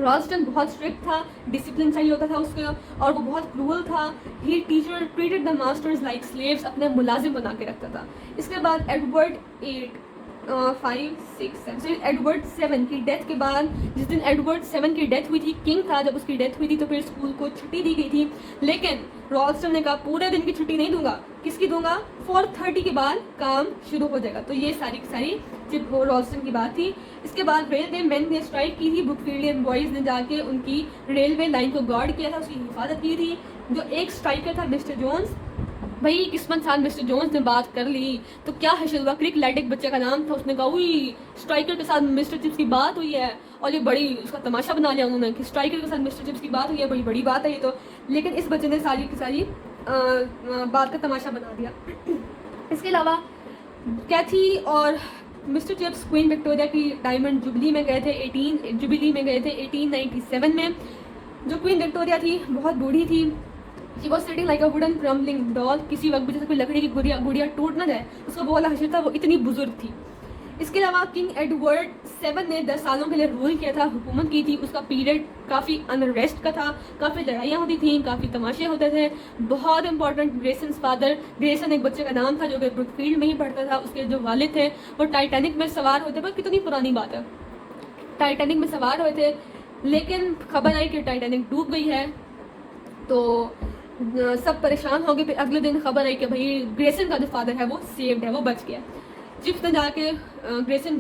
रॉल्स्टन बहुत स्ट्रिक्ट था, डिसिप्लिन चाहिए होता था उसके, और वो बहुत क्रूअल था। He teacher treated the masters like slaves, अपने मुलाजिम बना के रखता था। इसके बाद एडवर्ड एडवर्ड 7 की डेथ के बाद, जिस दिन एडवर्ड 7 की डेथ हुई थी, किंग था, जब उसकी डेथ हुई थी तो फिर स्कूल को छुट्टी दी गई थी। लेकिन रॉल्स्टन ने कहा पूरे दिन की छुट्टी नहीं दूंगा, किसकी दूंगा, 4:30 के बाद काम शुरू हो जाएगा। तो ये सारी की सारी रॉल्स्टन की बात थी। इसके बाद रेलवे मैन ने स्ट्राइक की थी, ब्रुकफील्डियन बॉयज़ ने जाके उनकी रेलवे लाइन को गार्ड किया था, उसकी हिफाजत की थी। जो एक स्ट्राइकर था मिस्टर जोन्स, भाई किस्मत साथ मिस्टर जोन्स ने बात कर ली तो क्या हशर हुआ। क्रिक लैटिक बच्चे का नाम था, उसने कहा उई स्ट्राइकर के साथ मिस्टर चिप्स की बात हुई है, और ये बड़ी उसका तमाशा बना लिया उन्होंने कि स्ट्राइकर के साथ मिस्टर चिप्स की बात हुई है, बड़ी बड़ी बात है ये तो। लेकिन इस बच्चे ने सारी की सारी बात का तमाशा बना दिया। इसके अलावा कैथी और मिस्टर चिप्स क्वीन विक्टोरिया की डायमंड जुबली में गए थे 1897 में। जो क्वीन विक्टोरिया थी बहुत बूढ़ी थी, she was sitting like a wooden crumbling doll, किसी वक्त भी जैसे कोई लकड़ी की गुड़िया टूट ना जाए उसका वो वाला हशर था, वो इतनी बुजुर्ग थी। इसके अलावा किंग एडवर्ड 7 ने 10 सालों के लिए रूल किया था, हुकूमत की थी। उसका पीरियड काफ़ी अनरेस्ट का था, काफ़ी लड़ाइयाँ होती थी, काफ़ी तमाशे होते थे। बहुत इंपॉर्टेंट ग्रेसन फादर, ग्रेसन एक बच्चे का नाम था जो कि ब्रुकफील्ड में ही पढ़ता था। उसके जो वालिद थे वो टाइटैनिक में सवार होते, पर कितनी पुरानी बात है, टाइटैनिक में सवार हुए थे, लेकिन खबर आई कि टाइटैनिक डूब गई है तो सब परेशान हो गए। फिर अगले दिन खबर आई कि भाई ग्रेसन का जो फादर है वो सेव्ड है, वो बच गया। चिप्स ने जाके ग्रेसन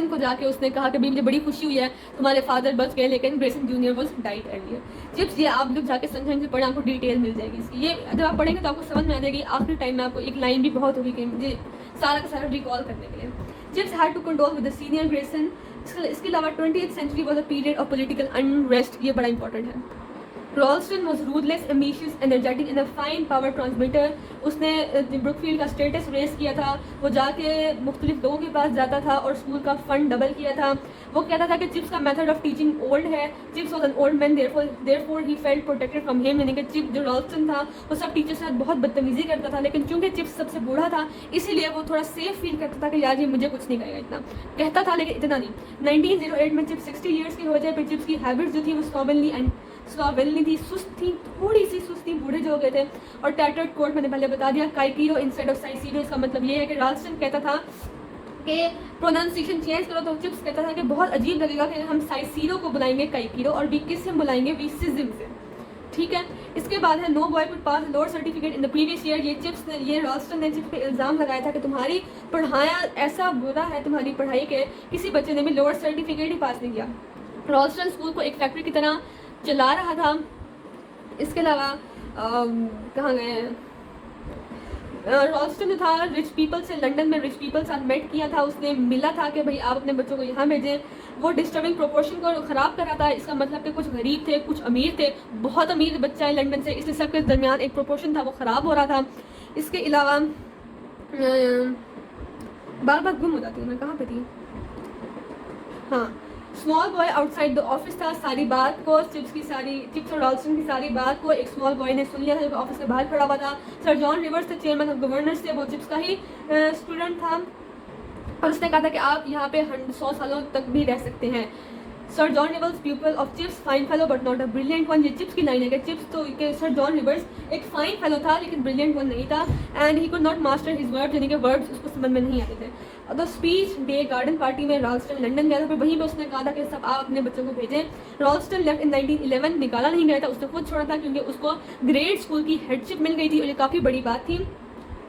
को जाके उसने कहा कि भाई मुझे बड़ी खुशी हुई है तुम्हारे फादर बच गए, लेकिन Grayson junior was died earlier. Chips ये आप लोग जाके सनशाइन से पढ़ें, आपको डिटेल मिल जाएगी इसकी। ये जब आप पढ़ेंगे तो आपको समझ में आ जाएगी। आखिरी टाइम में आपको एक लाइन भी बहुत होगी कि मुझे सारा का सारा रिकॉल करने के लिए। Chips had to control with the senior Grayson. इसके अलावा 20th century was a period of political unrest, ये बड़ा इंपॉर्टेंट है। Ralston was ruthless, ambitious, energetic and a fine power transmitter. उसने ब्रुकफील्ड का स्टेटस रेस किया था, वो जाके मुख्तलिफ लोगों के पास जाता था और स्कूल का फंड डबल किया था। वो कहता था कि चिप्स का मेथड ऑफ टीचिंग ओल्ड है, chips was an old man therefore he felt protected from him, यानी कि चिप्स जो रॉल्स्टन था वो सब टीचर्स के साथ बहुत बदतमीजी करता था, लेकिन चूंकि चिप्स सबसे बूढ़ा था इसीलिए वो थोड़ा सेफ फील करता था कि यार ये मुझे कुछ नहीं करेगा, इतना कहता था लेकिन इतना नहीं। 1908 में चिप्स 60 ईयर्स की हो जाए, फिर चिप्स की हैबिट्स जो थी वो स्लोवेनली थी, सुस्त थी, थोड़ी सी सुस्ती, बूढ़े जो हो गए थे। और टैटर्ड कोट मैंने पहले बता दिया, काइकीरो इंस्टेड ऑफ साइसीरो। इसका मतलब ये है कि रॉल्स्टन कहता था कि प्रोनाउंसिएशन चेंज करो, तो चिप्स कहता था कि बहुत अजीब लगेगा कि हम साइसीरो को बुलाएंगे काइकीरो और किस से बुलाएंगे, विसिज्म से, ठीक है। इसके बाद है no boy could pass lower certificate in the previous year. ये रॉल्स्टन ने चिप्स पे इल्ज़ाम लगाया था कि तुम्हारी पढ़ाया ऐसा बुरा है, तुम्हारी पढ़ाई के किसी बच्चे ने भी लोअर सर्टिफिकेट ही पास नहीं किया। रॉल्स्टन स्कूल को एक फैक्ट्री की तरह चला रहा था। इसके अलावा कहाँ गए हैं, रॉल्स्टन जो था रिच पीपल से, लंदन में रिच पीपल साथ मेट किया था। उसने मिला था कि भाई आप अपने बच्चों को यहाँ भेजें। वो डिस्टर्बिंग प्रोपोर्शन को ख़राब कर रहा था। इसका मतलब कि कुछ गरीब थे, कुछ अमीर थे, बहुत अमीर बच्चा है लंदन से, इसलिए सबके दरमियान एक प्रोपोर्शन था वो ख़राब हो रहा था। इसके अलावा बार बार गुम हो जाती हूँ मैं, कहाँ पे थी, हाँ, small boy outside the office था। सारी बात को चिप्स और रॉल्स्टन की सारी बात को एक स्मॉल बॉय ने सुन लिया था जो ऑफिस के बाहर खड़ा हुआ था। सर जॉन रिवर्स थे, चेयरमैन ऑफ गवर्नर्स थे, वो चिप्स का ही स्टूडेंट था और उसने कहा था कि आप यहाँ पे 100 सालों तक भी रह सकते हैं। Sir John Rivers pupil of Chips, fine fellow but not a brilliant one. ये चिप्स की लाइन है कि चिप्स तो कि सर जॉन रिवर्स एक फाइन फेलो था लेकिन ब्रिलियंट वन नहीं था। And he could not master his words, यानी कि वर्ड्स उसको समझ में नहीं आते थे। The speech day garden party में रॉल्स्टन लंदन गया था, फिर वहीं पे उसने कहा था कि सब आप अपने बच्चों को भेजें। रॉल्स्टन लेफ्ट इन 1911, निकाला नहीं गया था, उसने खुद छोड़ा था क्योंकि उसको ग्रेड स्कूल की हेडशिप मिल गई थी और ये काफ़ी बड़ी बात थी।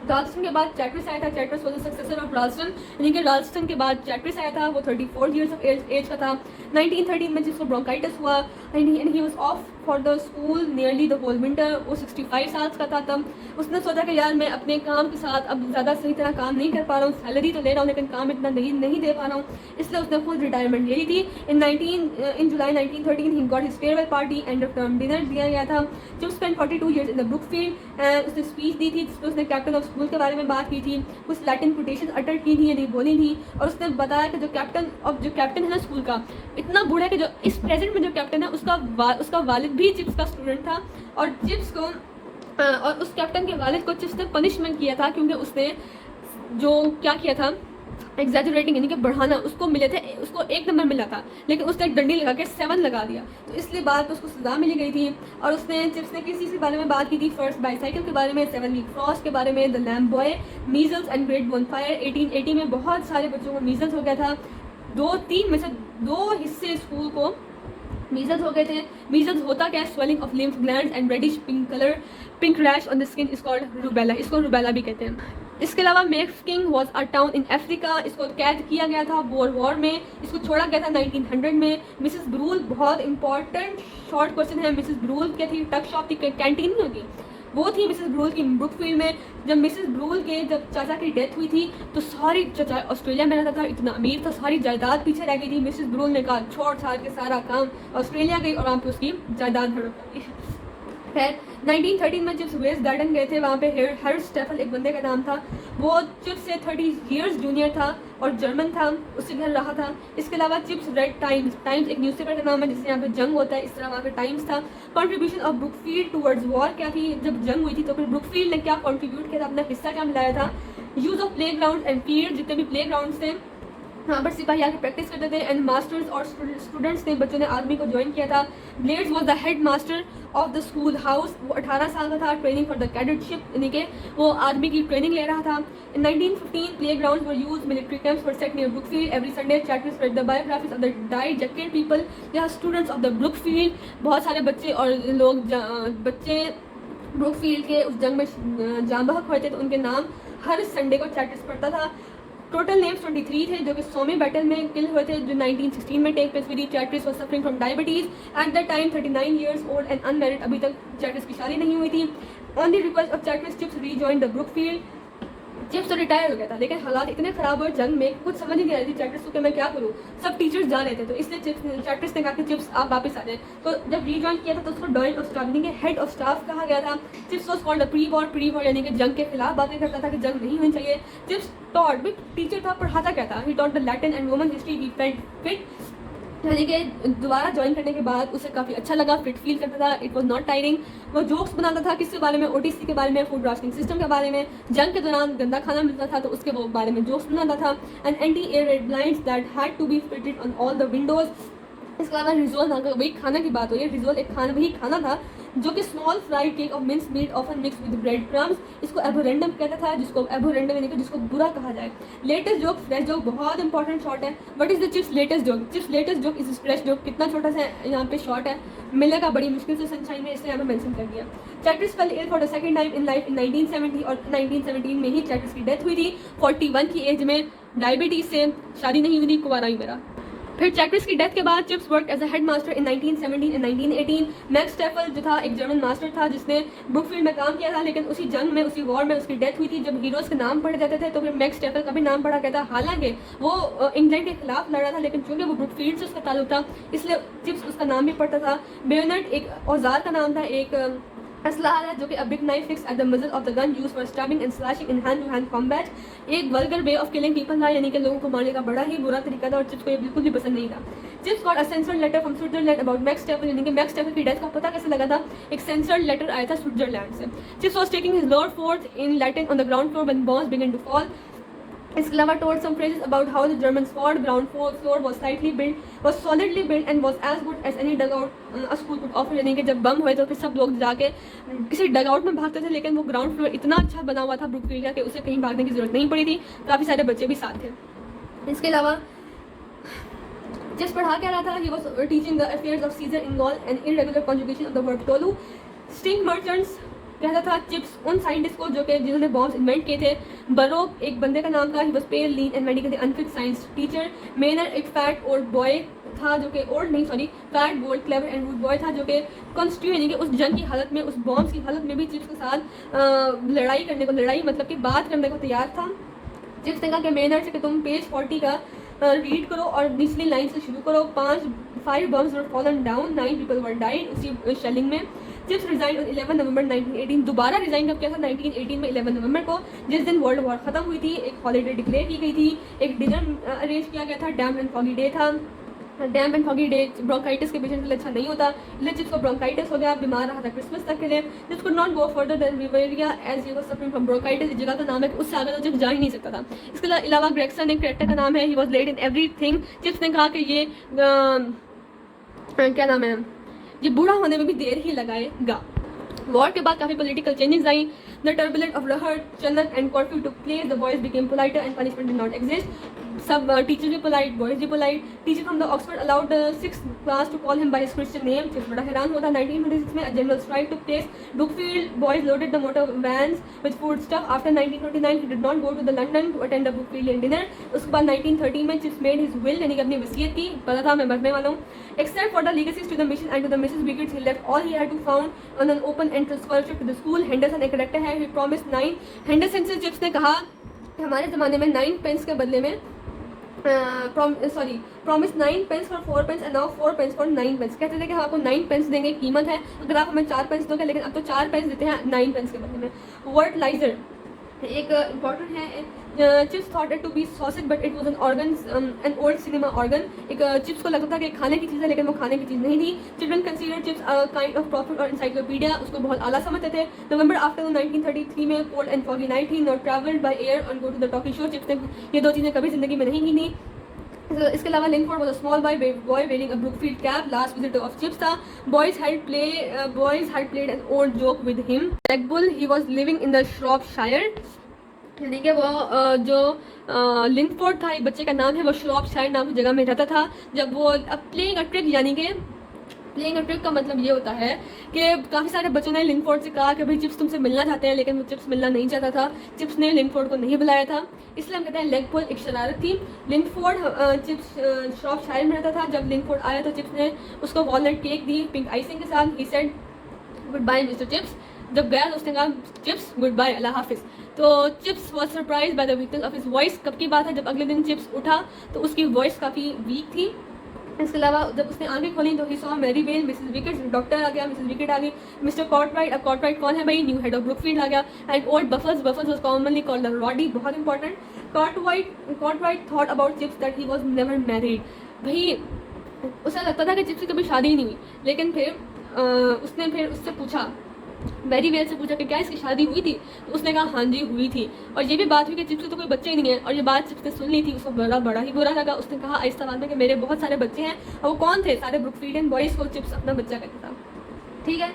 रॉल्स्टन के बाद चैटविस आया था। चैटविस वाज द सक्सेसर ऑफ रॉल्स्टन, यानी कि रॉल्स्टन के बाद चैटविस आया था। वो 34 ईयर्स ऑफ एज का था। 1913 में जिसको ब्रोंकाइटिस हुआ and he was off for the school nearly the whole winter. वो 65 साल का था तब। उसने सोचा कि यार मैं अपने काम के साथ अब ज़्यादा सही तरह काम नहीं कर पा रहा हूँ, सैलरी तो ले रहा हूँ लेकिन काम इतना नहीं दे पा रहा हूँ, इसलिए उसने खुद रिटायरमेंट ले ली थी। इन जुलाई 1913 he got his farewell party end of term dinner दिया गया था। जब spend 42 years in the Brookfield and उसने स्पीच दी थी जिसमें उसने कैप्टन ऑफ स्कूल के बारे में बात की थी, कुछ लैटिन कोटेशन अटर की थी यानी बोली थी और उसने बताया कि जो कैप्टन है ना स्कूल का, इतना बूढ़ा है कि जो इस प्रेजेंट में जो कैप्टन है उसका वालिद भी चिप्स का स्टूडेंट था और चिप्स को और उस कैप्टन के वालिद को चिप्स ने पनिशमेंट किया था क्योंकि उसने जो क्या किया था एग्जैजरेटिंग यानी कि बढ़ाना, उसको मिले थे, उसको 1 नंबर मिला था लेकिन उसने एक डंडी लगा के 7 लगा दिया, तो इसलिए बाद में उसको सजा मिली गई थी। और उसने चिप्स ने किस चीज़ के बारे में बात की थी, फर्स्ट बाईसाइकिल के बारे में, 7 वीक फ्रॉस्ट के बारे में, the lamp boy, measles and great bonfire. 1880 में बहुत सारे बच्चों को मीजल्स हो गया था। 2-3 में से 2 हिस्से स्कूल को मीजल्स हो गए थे। मीजल्स होता क्या है, swelling of lymph glands and reddish pink rash on the skin is called rubella, इसको रूबेला भी कहते हैं। इसके अलावा Mafeking was a town in Africa, इसको कैद किया गया था बोर वॉर में, इसको छोड़ा गया था 1900 में। मिसेस ब्रूल, बहुत इंपॉर्टेंट शॉर्ट क्वेश्चन है, मिसेस ब्रूल क्या थी, टक शॉप थी, कैंटीन नहीं होती, वो थी मिसेस ब्रूल की ब्रुकफील्ड में। जब मिसेस ब्रूल के जब चाचा की डेथ हुई थी तो सारी, चाचा ऑस्ट्रेलिया में रहता था, इतना अमीर था, सारी जायदाद पीछे रह गई थी। मिसेस ब्रूल ने कहा छोड़ छाड़ के सारा काम, ऑस्ट्रेलिया गई और वहाँ पे उसकी जायदाद हड़प कर दी। खैर 1913 में चिप्स वेस्ट गार्डन गए थे, वहाँ पे हर स्टेफल एक बंदे का नाम था, वो चिप्स से 30 ईयर्स जूनियर था और जर्मन था, उससे घर रहा था। इसके अलावा चिप्स रेड टाइम्स एक न्यूज़पेपर का नाम है जिससे यहाँ पे जंग होता है, इस तरह वहाँ पे टाइम्स था। Contribution of Brookfield towards war क्या थी, जब जंग हुई थी तो फिर ब्रुकफील्ड ने क्या कंट्रीब्यूट किया था, अपना हिस्सा क्या मिलाया था। Use of play ground and field, जितने भी प्ले ग्राउंड थे हाँ पर सिपाही आके प्रैक्टिस करते थे। एंड मास्टर्स और स्टूडेंट्स ने, बच्चों ने आर्मी को ज्वाइन किया था। Blades was the head master of the school house, वो 18 साल का था। ट्रेनिंग फॉर द कैडेटशिप, यानी कि वो आर्मी की ट्रेनिंग ले रहा था। In 1915 playground were use, military camps were set near Brookfield. Every Sunday Chatteris read the biographies of the dejected people, या स्टूडेंट्स ऑफ द ब्रुकफील्ड। बहुत सारे बच्चे और लोग बच्चे ब्रुकफील्ड के उस जंग में जान बहक हुए थे, तो उनके नाम हर संडे को चैटविस पढ़ता था। टोटल नेम्स 23 थे जो कि सोमी बैटल में किल हुए थे, जो 1916 में टेक प्लेस हुई थी। Chatteris was suffering from diabetes at the time, 39 years old and unmarried, अभी तक चैटविस की शादी नहीं हुई थी। On the request of Chatteris, Chips rejoin the Brookfield. Chips तो रिटायर हो गया था लेकिन हालात इतने खराब हुए जंग में, कुछ समझ ही नहीं आ रही थी चैटविस को कि मैं क्या करूँ, सब टीचर्स जा रहे थे, तो इसलिए चैटविस ने कहा कि चिप्स आप वापस आ जाए। तो जब रीजॉइन किया था तो उसको डॉइन ऑफ स्टाफ यानी कि हेड ऑफ स्टाफ कहा गया था। Chips was called pre war यानी कि जंग के खिलाफ बातें करता था कि जंग नहीं होनी चाहिए। चिप्स टॉट भी टीचर था, पढ़ाता क्या था, he taught the Latin and Roman history, he felt fit, यानी कि दोबारा ज्वाइन करने के बाद उसे काफ़ी अच्छा लगा, फिट फील करता था। It was not tiring. वो जोक्स बनाता था किसके बारे में, OTC के बारे में, फूड राशनिंग सिस्टम के बारे में। जंग के दौरान गंदा खाना मिलता था तो उसके वो बारे में जोक्स बनाता था। And anti air raid blinds that had to be fitted on all the windows. इसके अलावा रिजोल, वही खाना की बात हुई है, रिजोल एक खाना, वही खाना था जो कि small fried cake of mince meat often mix with bread crumbs, इसको एबोरेंडम कहता था, जिसको एबोरेंडम यानी कि जिसको बुरा कहा जाए। लेटेस्ट जोक, फ्रेश जोक, बहुत इंपॉर्टेंट शॉर्ट है। What is the chips latest joke? Chips latest joke is fresh joke, कितना छोटा सा यहाँ पे शॉर्ट है, मिलेगा बड़ी मुश्किल से सनशाइन में, इसलिए यहाँ पे मेंशन कर दिया। Chatteris fell ill for the second time in life in 1970 और 1917 में ही चैटविस की डेथ हुई थी 41 की एज में, डायबिटीज से, शादी नहीं हुई थी, कुंवारा ही मेरा। फिर चैटविस की डेथ के बाद Chips work as a head master in 1917 and 1918। Max Staefel जो था एक जर्मन मास्टर था जिसने ब्रुकफील्ड में काम किया था, लेकिन उसी जंग में, उसी वॉर में उसकी डेथ हुई थी। जब हीरोज़ के नाम पढ़े जाते थे तो फिर मैक्स स्टेफल का भी नाम पढ़ा गया था। हालांकि वो इंग्लैंड के खिलाफ लड़ा था लेकिन चूंकि वो ब्रुकफील्ड से उसका ताल्लुक था इसलिए चिप्स उसका नाम भी पढ़ता था। बेयोनेट एक औजार का नाम था, एक असलाह है जो कि a big knife fixed at the muzzle of the gun used for stabbing and slashing in hand to hand combat. एक vulgar way of killing people था, यानी कि लोगों को मारने का बड़ा ही बुरा तरीका था और चिप्स को ये बिल्कुल भी पसंद नहीं था. Chips got a censored letter from Switzerland about Max Stefan, यानी कि मैक्स स्टेफन की डेथ का पता कैसे लगा था, एक सेंसर्ड लेटर आया था स्विट्जरलैंड से. Chips was taking his lower fourth in Latin on the ground floor when bombs began to fall. इसके अलावा told some phrases about how the Germans fought. Ground floor was solidly built and was as good as any dugout a school could offer. यानी कि जब बम हुए तो फिर सब लोग जाके किसी डगआउट में भागते थे, लेकिन वो ग्राउंड फ्लोर इतना अच्छा बना हुआ था ब्रुकफील्ड का कि उसे कहीं भागने की जरूरत नहीं पड़ी थी. काफ़ी सारे बच्चे भी साथ थे. इसके अलावा जिस पढ़ा क्या रहा था, he was teaching the affairs of Caesar in Gaul and irregular conjugation of the verb tolu. Sting merchants कहता था चिप्स उन साइंटिस्ट को जो कि जिन्होंने बॉम्ब्स इन्वेंट किए थे. बरोक एक बंदे का नाम था. He was pale, lean and medically unfit science teacher. मेनर एक फैट ओल्ड बॉय था जो कि fat bold clever and rude boy था जो कि कॉन्स्टिट्यू यानी कि उस जंग की हालत में, उस बॉम्ब्स की हालत में भी चिप्स के साथ लड़ाई मतलब कि बात करने को तैयार था. चिप्स ने कहा कि मेनर से कि तुम पेज 40 का रीड करो और निचली लाइन से शुरू करो. 5 bombs were fallen down, 9 people were died उसी शेलिंग में. चिप्स रिजाइन ऑन 11 नवंबर 1918. दोबारा रिजाइन कब किया था? 1918 में 11 नवंबर को, जिस दिन वर्ल्ड वॉर खत्म हुई थी. एक हॉलीडे डिक्लेयर की गई थी, एक डिनर अरेंज किया गया था. डैम्प एंड फॉगी डे था. डैम्प एंड फॉगी डे ब्रोंकाइटिस के पेशेंट के लिए अच्छा नहीं होता, इसलिए चिप्स को ब्रोंकाइटिस हो गया, बीमार रहा था क्रिसमस तक के लिए. Chips could not go further than Riviera as he was suffering from bronchitis. इस जगह का नाम है कि उससे आगे तो चिप्स जा ही नहीं सकता था. इसके अलावा ग्रेगसन एक कैरेक्टर का नाम है. He was late in everything. Chips ने कहा कि ये क्या नाम है, ये बूढ़ा होने में भी देर ही लगाएगा. वॉर के बाद काफ़ी पॉलिटिकल चेंजेस आई. The turbulent of Ruhr, Chanak and curfew took place. The boys became politer and punishment did not exist. सब टीचर भी पोलाइट, बॉयज भी polite. Teacher from the Oxford allowed 6th class to call him by his Christian name. Chips बड़ा हैरान होता. 1926 में general strike took place. Brookfield boys loaded the motor vans with foodstuff. After 1929 he did not go to the London to attend the Brookfield dinner. उसके बाद 1930 में chips made his will, यानी कि अपनी वसीयत की, पता था मैं मरने वाला हूँ. Except for the legacies to the mission and to the Mrs. Wickets, he left all he had to found on an open entrance scholarship to the school. Henderson एक करेक्टर है. He promised 9. हेंडरसन से chips ने कहा कि हमारे ज़माने में 9 pence के बदले में promise 9 pence for 4 pence and now 4 pence for 9 pence. कहते थे कि हम आपको 9 pence देंगे, कीमत है, अगर आप हमें 4 pence दोगे, लेकिन अब तो 4 pence देते हैं 9 pence के बदले में. वर्ड लाइजर एक इम्पॉर्टेंट है. Chips thought it to be sausage but it was an organ, an old cinema organ. एक चिप्स को लगता था कि खाने की चीज़ है, लेकिन वो खाने की चीज़ नहीं थी. Children consider chips kind of profit और इंसाइक्लोपीडिया. उसको बहुत आला समझते थे. नवंबर आफ्टर 1933 में कोल्ड एंड फॉगी नाइट थी. नॉट ट्रैवल्ड बाय एयर और गो टू द टॉकी शोर. चिप्स ने ये दो चीज़ें कभी जिंदगी में नहीं की थी. इसके अलावा Linford was a small boy wearing a Brookfield cap. Last visit of Chips था. Boys had played an old joke with him. Blackbull, he was living in the Shropshire. यानी कि वो जो लिंकफोर्ड था, एक बच्चे का नाम है, वो श्रॉपशायर नाम की जगह में रहता था. जब वो प्लेइंग अ ट्रिक, यानी कि प्लेइंग अ ट्रिक का मतलब ये होता है कि काफ़ी सारे बच्चों ने लिंकफोर्ड से कहा कि भाई चिप्स तुमसे मिलना चाहते हैं, लेकिन वो चिप्स मिलना नहीं चाहता था. चिप्स ने लिंकफोर्ड को नहीं बुलाया था, इसलिए हम कहते हैं लेग पुल. एक शरारत थी. लिंकफोर्ड चिप्स श्रॉपशायर में रहता था. जब लिंकफोर्ड आया तो चिप्स ने उसको वॉलनट केक दी पिंक आइसिंग के साथ. He said goodbye Mister Chips. जब गया तो उसने कहा चिप्स गुड बाय, अल्लाह हाफिज़. तो chips was surprise by the weakness of his voice. कब की बात है? जब अगले दिन चिप्स उठा तो उसकी वॉइस काफ़ी वीक थी. इसके अलावा जब उसने आंखें खोली तो he saw Merivale, Mrs Wickett. Doctor आ गया, मिसेस विकेट आ गई, मिस्टर कॉर्टराइट. अब कॉर्टराइट कौन है भाई? न्यू हेड ऑफ ब्रुकफील्ड आ गया. And old Buffles was commonly called the Roddy. बहुत important. Cartwright thought about Chips that he was never married. भाई उसे लगता था कि चिप्स की कभी शादी ही नहीं हुई, लेकिन फिर उसने उससे पूछा, मैरी वेल से पूछा कि क्या इसकी शादी हुई थी? तो उसने कहा हाँ जी हुई थी. और ये भी बात हुई कि चिप्स के तो कोई बच्चे ही नहीं है. और ये बात चिप्स ने सुन ली थी. उसको बड़ा ही बुरा लगा. उसने कहा आहिस्ता बाद में कि मेरे बहुत सारे बच्चे हैं. और वो कौन थे? सारे ब्रुकफील्डियन बॉयज़ को चिप्स अपना बच्चा कहता था. ठीक है.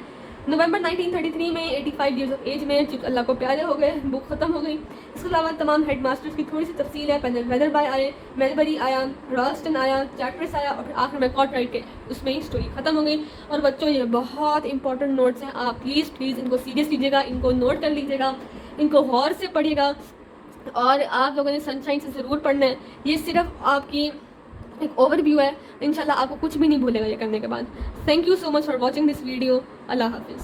नवंबर 1933 में 85 ईयर्स ऑफ एज में चिप्स अल्लाह को प्यारे हो गए. बुक ख़त्म हो गई. इसके अलावा तमाम हेड मास्टर्स की थोड़ी सी तफसील है. पहले वेदरबाय आए, मेलबरी आया, रॉल्स्टन आया, चैटवर्स आया और फिर आखिर में कॉर्टराइट के उसमें ही स्टोरी ख़त्म हो गई. और बच्चों ये बहुत इंपॉर्टेंट नोट्स हैं. आप प्लीज़ इनको सीरियस लीजिएगा, इनको नोट कर लीजिएगा, इनको गौर से पढ़िएगा. और आप लोगों ने सनशाइन से ज़रूर पढ़ना है. ये सिर्फ आपकी एक ओवरव्यू है. इंशाल्लाह आपको कुछ भी नहीं भूलेगा ये करने के बाद. Thank you so much for watching this video. अल्लाह हाफिज़.